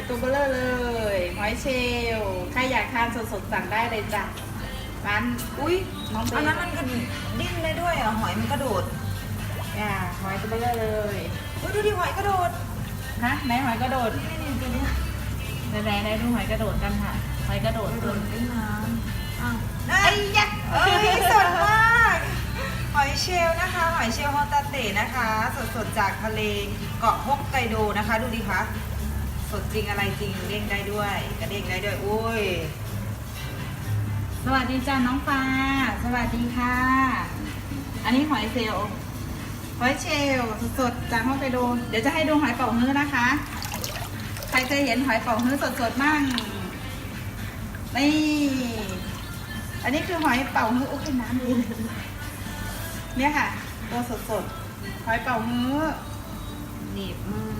ตัวเบลอเลยหอยเชลล์ใครอยากทานสดๆสั่งได้เลยจ้ะร้าน อุ้ย น้องเบ อัน ล นั้นมันกระดิ้นได้ด้วยอ่ะหอยมันกระโดด หอยตัวเบลอเลย อุ้ยดูดิหอยกระโดด ฮะไหนหอยกระโดด นี่ตัวเนี้ย ไหนดูหอยกระโดดกันค่ะหอยกระโดด กระโด ตัว ดขึ้นน้ำอ้าวได้ ไอ้ยักษ์ เอ้ยสดมากหอยเชลล์นะคะ หอยเชลล์ฮอตาเตะนะคะ สดๆจากทะเลเกาะฮอกไกโดนะคะ ดูดิคะสดจริงอะไรจริงเด้งได้ด้วยกระเด้งได้ด้วยอุ้ย สวัสดีจ้าน้องฟ้าสวัสดีค่ะ อันนี้หอยเชลล์หอยเชลล์สดๆจากฮอกไกโดเดี๋ยวจะให้ดูหอยเป๋าฮื้อนะคะ ใครเคยเห็นหอยเป๋าฮื้อสดๆมั่งนี่อันนี้คือหอยเป๋าฮื้ออุ้ยน้ำดีเนี่ยค่ะตัวสดๆหอยเป๋าฮื้อ หนีบมือ